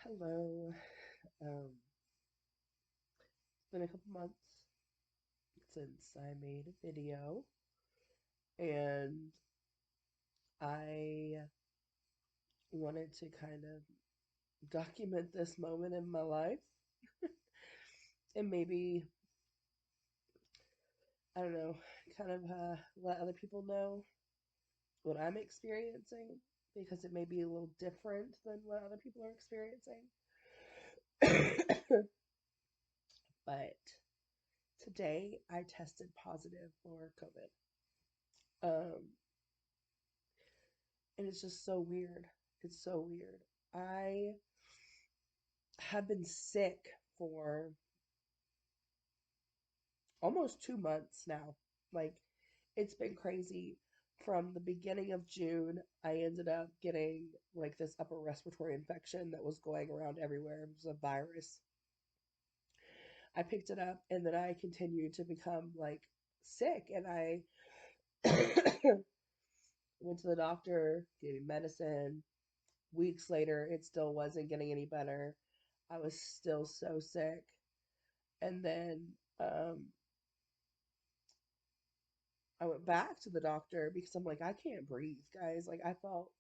Hello. It's been a couple months since I made a video, and I wanted to kind of document this moment in my life and maybe, I don't know, kind of let other people know what I'm experiencing because it may be a little different than what other people are experiencing. But today I tested positive for COVID. Um, and it's just so weird. It's so weird. I have been sick for almost 2 months now. Like, it's been crazy. From the beginning of June, I ended up getting like this upper respiratory infection that was going around everywhere. It was a virus. I picked it up and then I continued to become like sick. And I went to the doctor, gave me medicine. Weeks later, it still wasn't getting any better. I was still so sick. And then um, I went back to the doctor because I'm like, I can't breathe, guys. Like, I felt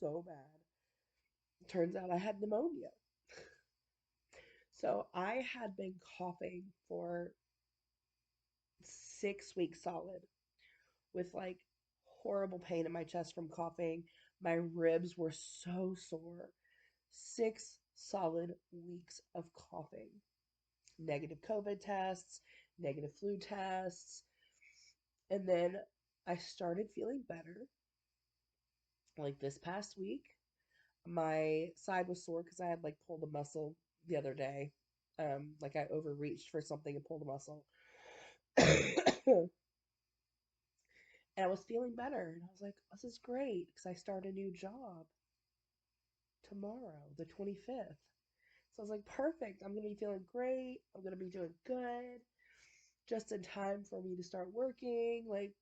so bad. Turns out I had pneumonia. So I had been coughing for 6 weeks solid with like horrible pain in my chest from coughing. My ribs were so sore. 6 solid weeks of coughing. Negative COVID tests, negative flu tests. And then I started feeling better like this past week. My side was sore because I had like pulled a muscle the other day. Like I overreached for something and pulled a muscle. And I was feeling better. And I was like, this is great because I start a new job tomorrow, the 25th. So I was like, perfect. I'm going to be feeling great. I'm going to be doing good. Just in time for me to start working, like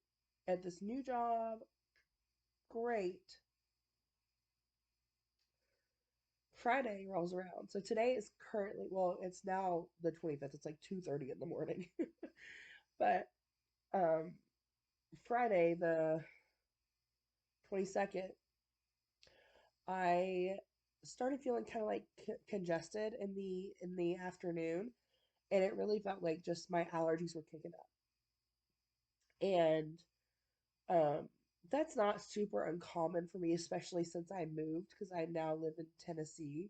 at this new job. Great. Friday rolls around. So today is currently, well, it's now the 25th. It's like 2:30 in the morning. But um Friday the 22nd, I started feeling kind of like congested in the afternoon, and it really felt like just my allergies were kicking up. And um that's not super uncommon for me, especially since I moved because I now live in Tennessee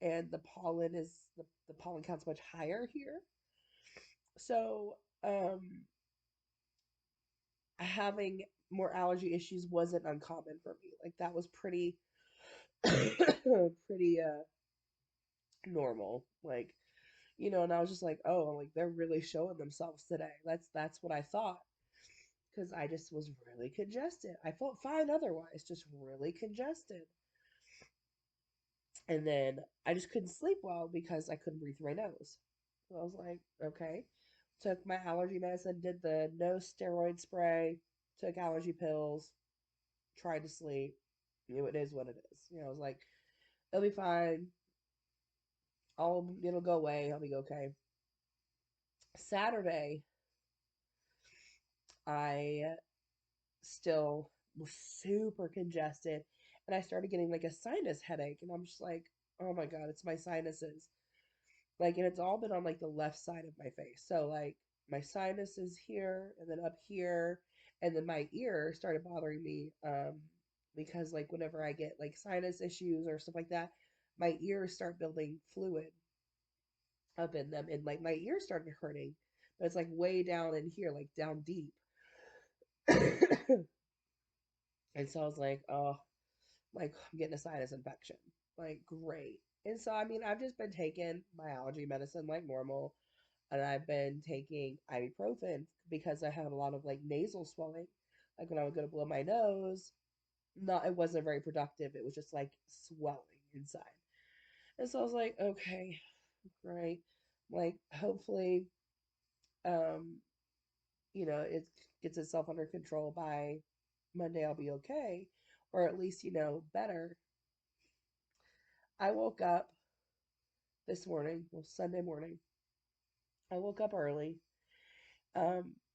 and the pollen count's much higher here. So, having more allergy issues wasn't uncommon for me. Like that was pretty pretty normal. Like, and I was just like, oh, like they're really showing themselves today. That's what I thought because I just was really congested. I felt fine otherwise, just really congested. And then I just couldn't sleep well because I couldn't breathe through my nose. So I was like, okay. Took my allergy medicine, did the no steroid spray, took allergy pills, tried to sleep. It is what it is. I was like, it'll be fine. It'll go away. I'll be okay. Saturday, I still was super congested and I started getting like a sinus headache. And I'm just like, oh my God, it's my sinuses. Like, and it's all been on like the left side of my face. So, like, my sinus is here and then up here. And then my ear started bothering me because, like, whenever I get like sinus issues or stuff like that, my ears start building fluid up in them. And like, my ears started hurting. But it's like way down in here, like down deep. And so I was like, oh, like I'm getting a sinus infection. Like, great. And so, I mean, I've just been taking my allergy medicine like normal. And I've been taking ibuprofen because I had a lot of like nasal swelling. Like when I would go to blow my nose, not it wasn't very productive. It was just like swelling inside. And so I was like, okay, great. Like hopefully, um, it gets itself under control by Monday. I'll be okay, or at least better. I woke up. this morning, well, Sunday morning, I woke up early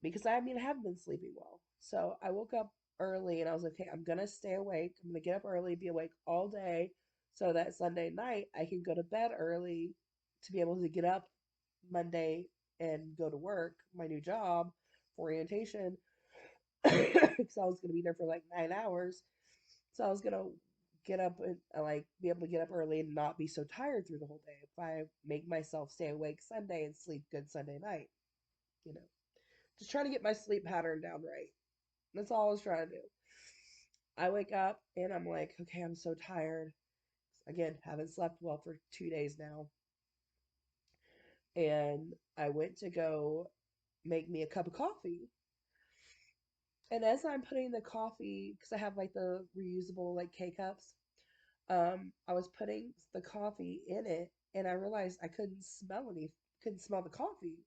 because I mean, I haven't been sleeping well. So I woke up early and I was like, okay, I'm going to stay awake. I'm going to get up early, be awake all day so that Sunday night I can go to bed early to be able to get up Monday and go to work, my new job for orientation, because I was going to be there for like 9 hours. So I was going to get up and like be able to get up early and not be so tired through the whole day if I make myself stay awake Sunday and sleep good Sunday night, you know. Just trying to get my sleep pattern down right. That's all I was trying to do. I wake up and I'm like, okay, I'm so tired. Again, haven't slept well for 2 days now. And I went to go make me a cup of coffee. And as I'm putting the coffee, because I have like the reusable like K cups, I was putting the coffee in it, and I realized I couldn't smell the coffee,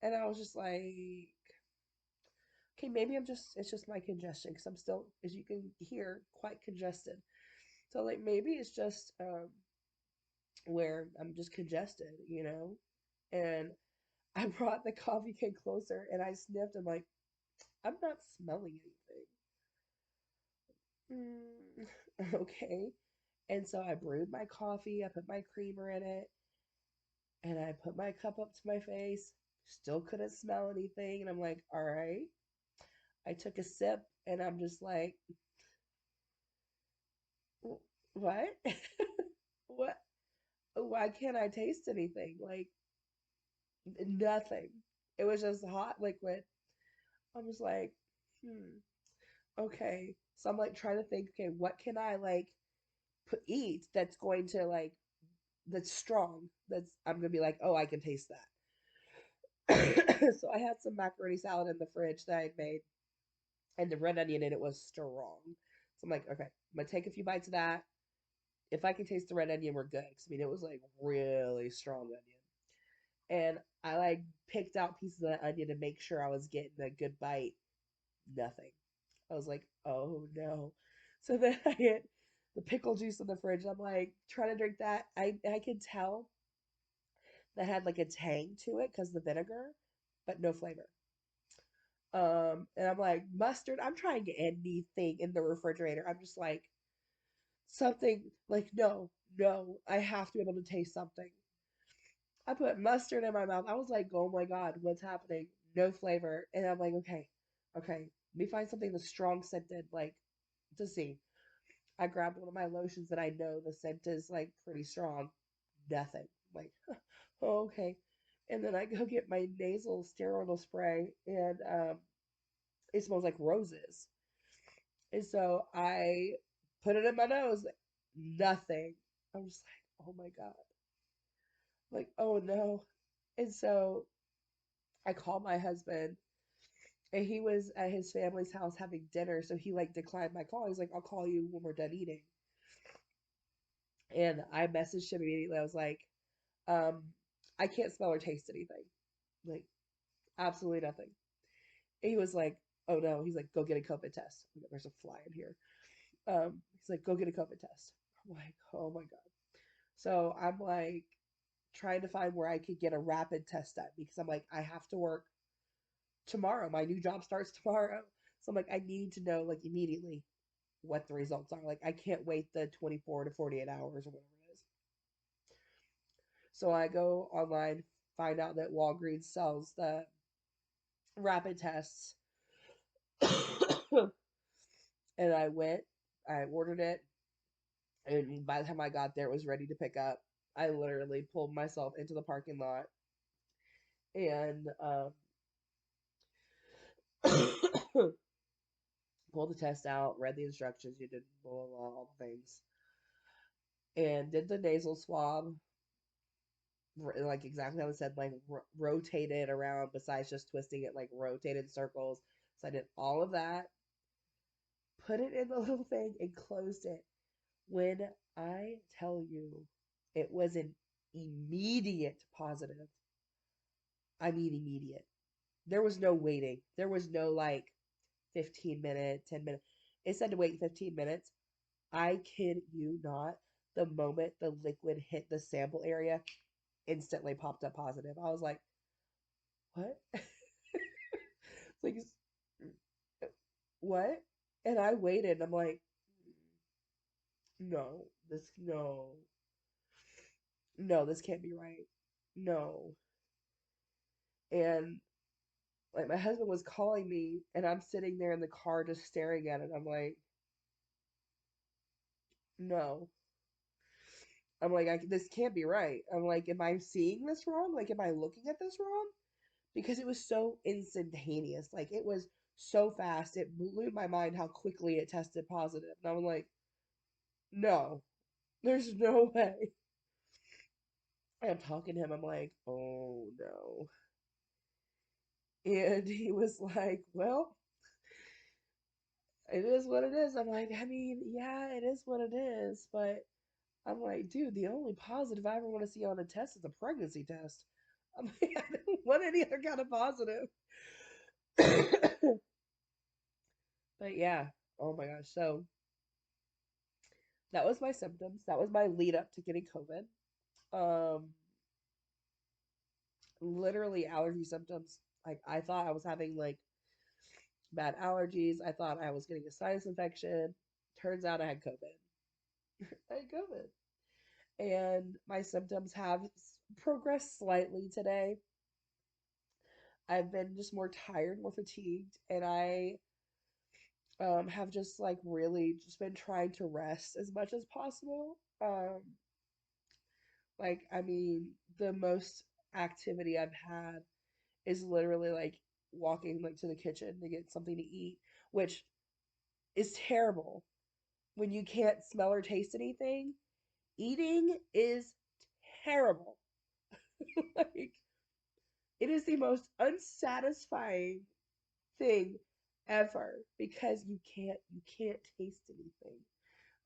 and I was just like, okay, maybe it's just my congestion, because I'm still, as you can hear, quite congested. So like maybe it's just where I'm just congested, you know? And I brought the coffee can closer and I sniffed. I'm like, I'm not smelling anything. Okay. And so I brewed my coffee, I put my creamer in it, and I put my cup up to my face. Still couldn't smell anything. And I'm like, all right. I took a sip and I'm just like, what? What? Why can't I taste anything? Like, nothing. It was just hot liquid. I was like, okay. So I'm like trying to think, okay, what can I like eat that's going to like that's strong. That's I'm gonna be like, oh, I can taste that. So I had some macaroni salad in the fridge that I had made, and the red onion in it was strong. So I'm like, okay, I'm gonna take a few bites of that. If I can taste the red onion, we're good. 'Cause, I mean, it was like really strong onion, and I like picked out pieces of the onion to make sure I was getting a good bite. Nothing. I was like, oh no. So then I get the pickle juice in the fridge. I'm like trying to drink that. I could tell that had like a tang to it because the vinegar, but no flavor. And I'm like, mustard. I'm trying anything in the refrigerator. I'm just like, something like, no, no, I have to be able to taste something. I put mustard in my mouth. I was like, oh my God, what's happening? No flavor. And I'm like, okay, okay, let me find something that's strong scented, like to see. I grabbed one of my lotions that I know the scent is like pretty strong. Nothing. Like, oh, okay. And then I go get my nasal steroidal spray, and it smells like roses. And so I put it in my nose. Nothing. I'm just like, oh my God. Like, oh no. And so I called my husband, and he was at his family's house having dinner. So he like declined my call. He's like, I'll call you when we're done eating. And I messaged him immediately. I was like, um, I can't smell or taste anything. Like, absolutely nothing. And he was like, oh no. He's like, go get a COVID test. There's a fly in here. He's like, go get a COVID test. I'm like, oh my God. So I'm like trying to find where I could get a rapid test done because I'm like, I have to work tomorrow. My new job starts tomorrow. So I'm like, I need to know like immediately what the results are. Like, I can't wait the 24 to 48 hours or whatever it is. So I go online, find out that Walgreens sells the rapid tests. And I went, I ordered it, and by the time I got there, it was ready to pick up. I literally pulled myself into the parking lot and pulled the test out, read the instructions, you did blah, blah, blah, all the things, and did the nasal swab, like exactly how it said, like rotated around, besides just twisting it, like rotated circles. So I did all of that, put it in the little thing, and closed it. When I tell you it was an immediate positive, I mean immediate. There was no waiting. There was no like 15 minute, 10 minute. It said to wait 15 minutes. I kid you not. The moment the liquid hit the sample area, instantly popped up positive. I was like, what? It's like, what? And I waited. And I'm like, no, no, this can't be right. No. And like my husband was calling me, and I'm sitting there in the car just staring at it. I'm like, no. I'm like, this can't be right. I'm like, am I seeing this wrong? Like, am I looking at this wrong? Because it was so instantaneous. Like, it was so fast. It blew my mind how quickly it tested positive. And I was like, no, there's no way. And I'm talking to him. I'm like, oh no. And he was like, well, it is what it is. I'm like, I mean, yeah, it is what it is. But I'm like, dude, the only positive I ever want to see on a test is a pregnancy test. I'm like, I don't want any other kind of positive. But yeah, oh my gosh. So that was my symptoms. That was my lead up to getting COVID. Um, Literally allergy symptoms. Like I thought I was having like bad allergies. I thought I was getting a sinus infection. Turns out I had COVID. I had COVID. And my symptoms have progressed slightly today. I've been just more tired, more fatigued, and I have just like really just been trying to rest as much as possible. Like I mean, the most activity I've had is literally like walking like to the kitchen to get something to eat, which is terrible when you can't smell or taste anything. Eating is terrible. Like it is the most unsatisfying thing ever because you can't taste anything.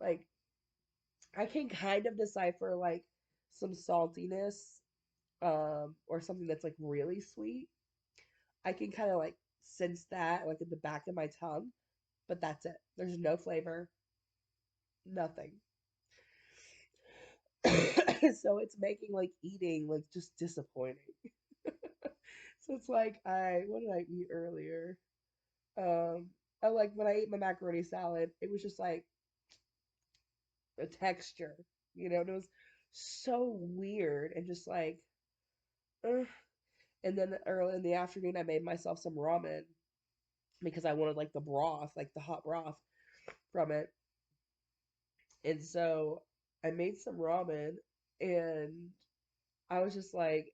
Like I can kind of decipher like some saltiness or something that's like really sweet. I can kind of like sense that like at the back of my tongue, but that's it. There's no flavor, nothing. So it's making like eating like just disappointing. So it's like I what did I eat earlier? Um I like when I ate my macaroni salad, it was just like a texture, and it was so weird and just like ugh. And then early in the afternoon I made myself some ramen because I wanted like the broth, like the hot broth from it. And so I made some ramen and I was just like,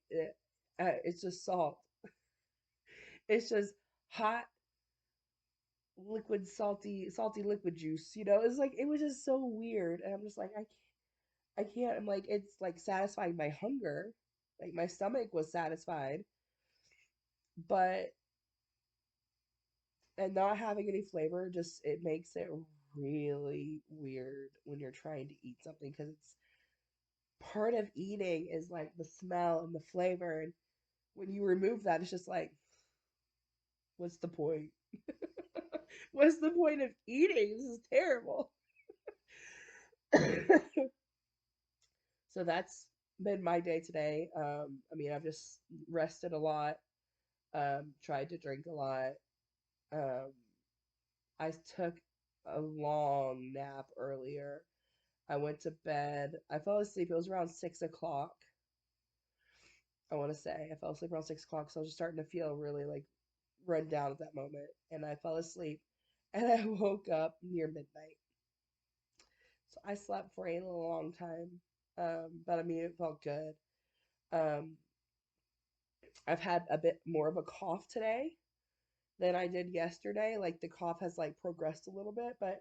it's just salt. It's just hot, liquid, salty liquid juice. It's like, it was just so weird. And I'm just like, I can't. I'm like, it's like satisfying my hunger. Like my stomach was satisfied, but, and not having any flavor, just, it makes it really weird when you're trying to eat something because it's part of eating is like the smell and the flavor. And when you remove that, it's just like, what's the point? What's the point of eating? This is terrible. So that's been my day today. I mean, I've just rested a lot, tried to drink a lot. Um, I took a long nap earlier. I went to bed. I fell asleep. It was around 6 o'clock. I want to say I fell asleep around 6 o'clock, so I was just starting to feel really like run down at that moment, and I fell asleep, and I woke up near midnight. So I slept for a long time, but I mean it felt good. Um, I've had a bit more of a cough today than I did yesterday. Like the cough has like progressed a little bit, but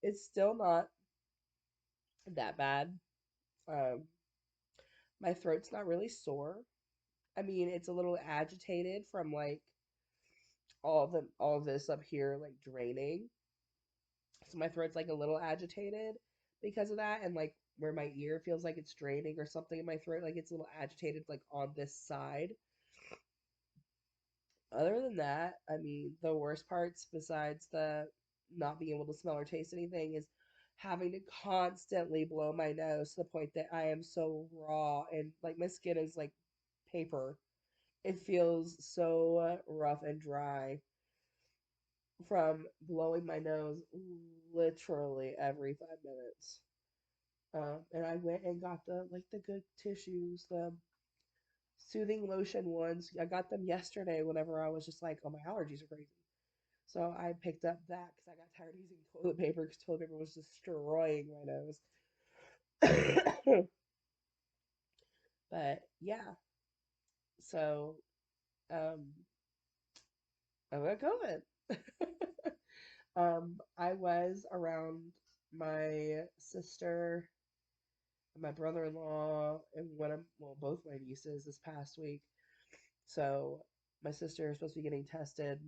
it's still not that bad. Um, my throat's not really sore. I mean, it's a little agitated from like all of this up here like draining. So my throat's like a little agitated because of that, and like where my ear feels like it's draining or something in my throat, like it's a little agitated like on this side. Other than that, I mean, the worst parts besides the not being able to smell or taste anything is having to constantly blow my nose to the point that I am so raw and like my skin is like paper. It feels so rough and dry from blowing my nose literally every 5 minutes. And I went and got the good tissues, the soothing lotion ones. I got them yesterday whenever I was just like, oh, my allergies are crazy. So I picked up that because I got tired of using toilet paper because toilet paper was destroying my nose. But yeah, so um, I got COVID. I was around my sister, my brother-in-law, and well, both my nieces this past week. So my sister is supposed to be getting tested.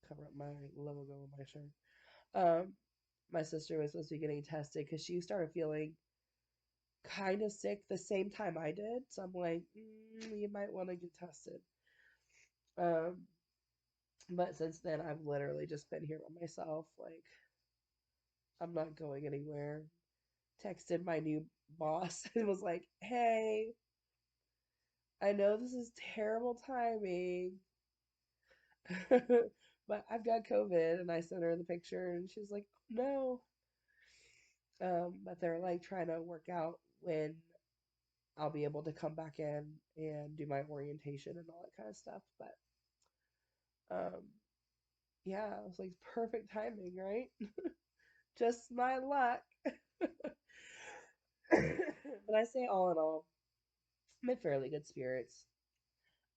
Cover up my logo on my shirt. My sister was supposed to be getting tested because she started feeling kind of sick the same time I did. So I'm like, you might want to get tested. Um, but since then, I've literally just been here by myself. Like, I'm not going anywhere. Texted my new boss and was like, hey, I know this is terrible timing, but I've got COVID. And I sent her the picture, and she was like, no. But they're like trying to work out when I'll be able to come back in and do my orientation and all that kind of stuff. But um, yeah, it was like perfect timing, right? Just my luck. But I say all in all, I'm in fairly good spirits.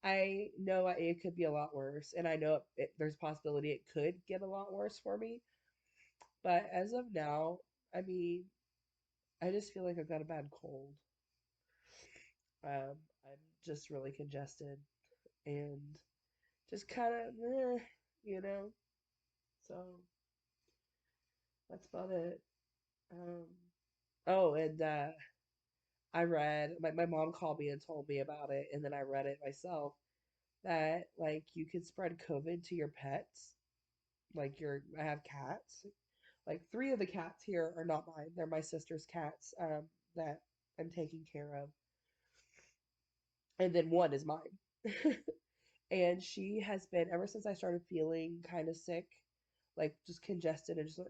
I know it could be a lot worse, and I know there's a possibility it could get a lot worse for me. But as of now, I mean, I just feel like I've got a bad cold. I'm just really congested and just kind of, you know. So that's about it. Um, oh, and I read, my mom called me and told me about it, and then I read it myself that like you could spread COVID to your pets. Like I have cats. Like three of the cats here are not mine. They're my sister's cats that I'm taking care of. And then one is mine. And she has been, ever since I started feeling kind of sick, like just congested and just like,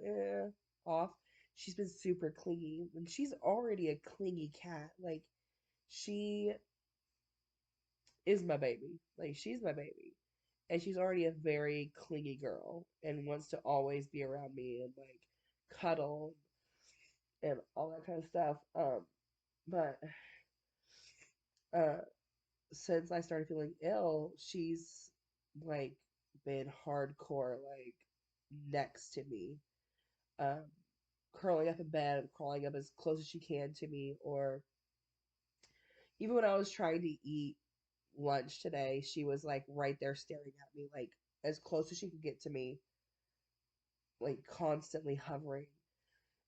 off, she's been super clingy. And she's already a clingy cat. Like, she is my baby. Like, she's my baby. And she's already a very clingy girl and wants to always be around me and like cuddle and all that kind of stuff. But uh, since I started feeling ill, she's like been hardcore, like next to me, um, curling up in bed, crawling up as close as she can to me, or even when I was trying to eat lunch today, she was like right there staring at me, like as close as she could get to me, like constantly hovering.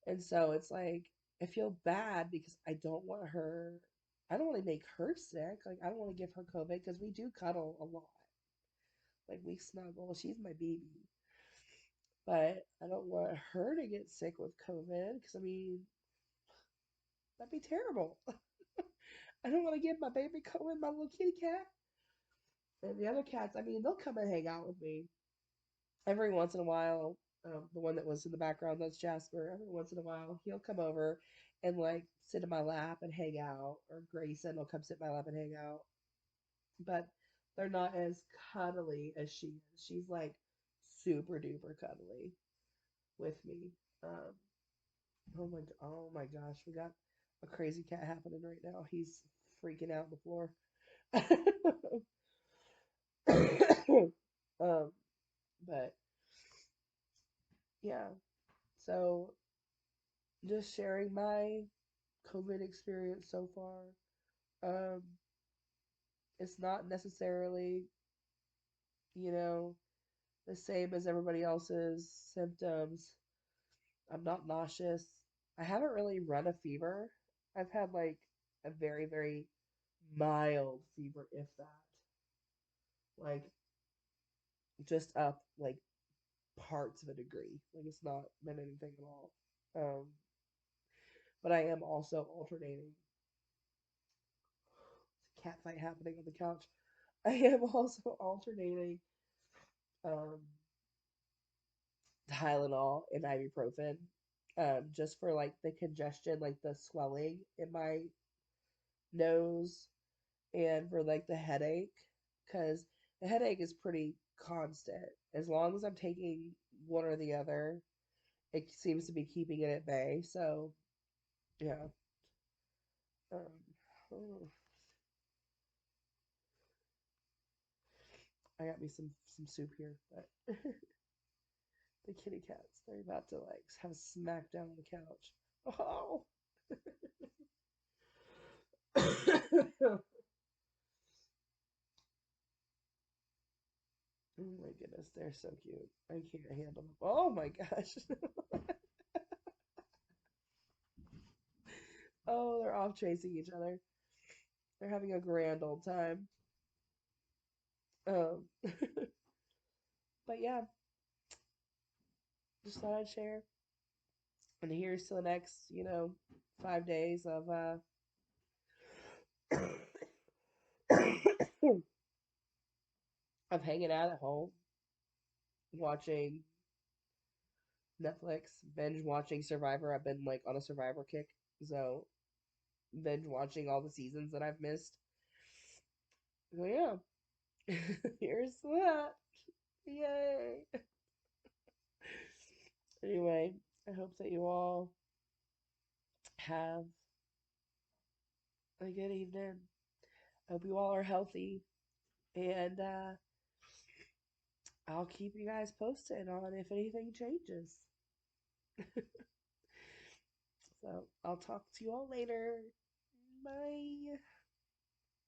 And so it's like I feel bad because I don't want to make her sick. Like I don't want to give her COVID because we do cuddle a lot. Like we snuggle. She's my baby. But I don't want her to get sick with COVID because I mean, that'd be terrible. I don't want to give my baby COVID, my little kitty cat. And the other cats, I mean, they'll come and hang out with me every once in a while. The one that was in the background, that's Jasper. Every once in a while, he'll come over and like sit in my lap and hang out, or Grayson will come sit in my lap and hang out. But they're not as cuddly as she is. She's like super duper cuddly with me. Um, oh my gosh, we got a crazy cat happening right now. He's freaking out on the floor. um, but yeah, so just sharing my COVID experience so far. Um, it's not necessarily, you know, the same as everybody else's symptoms. I'm not nauseous. I haven't really run a fever. I've had like a very, very mild fever, if that. Like just up like parts of a degree. Like it's not been anything at all. Um, but I am also alternating. There's a cat fight happening on the couch. I am also alternating um, Tylenol and ibuprofen, just for like the congestion, like the swelling in my nose, and for like the headache, because the headache is pretty constant. As long as I'm taking one or the other, it seems to be keeping it at bay. So yeah, oh, I got me some soup here, but the kitty cats, they're about to like have a smackdown on the couch. Oh. Oh my goodness, they're so cute. I can't handle them. Oh my gosh. Oh, they're off chasing each other. They're having a grand old time. Um, but yeah, just thought I'd share. And here's to the next, 5 days of hanging out at home, watching Netflix, binge watching Survivor. I've been like on a Survivor kick, so binge watching all the seasons that I've missed. So yeah, here's to that. Yay! Anyway, I hope that you all have a good evening. I hope you all are healthy, and I'll keep you guys posted on if anything changes. So I'll talk to you all later. Bye.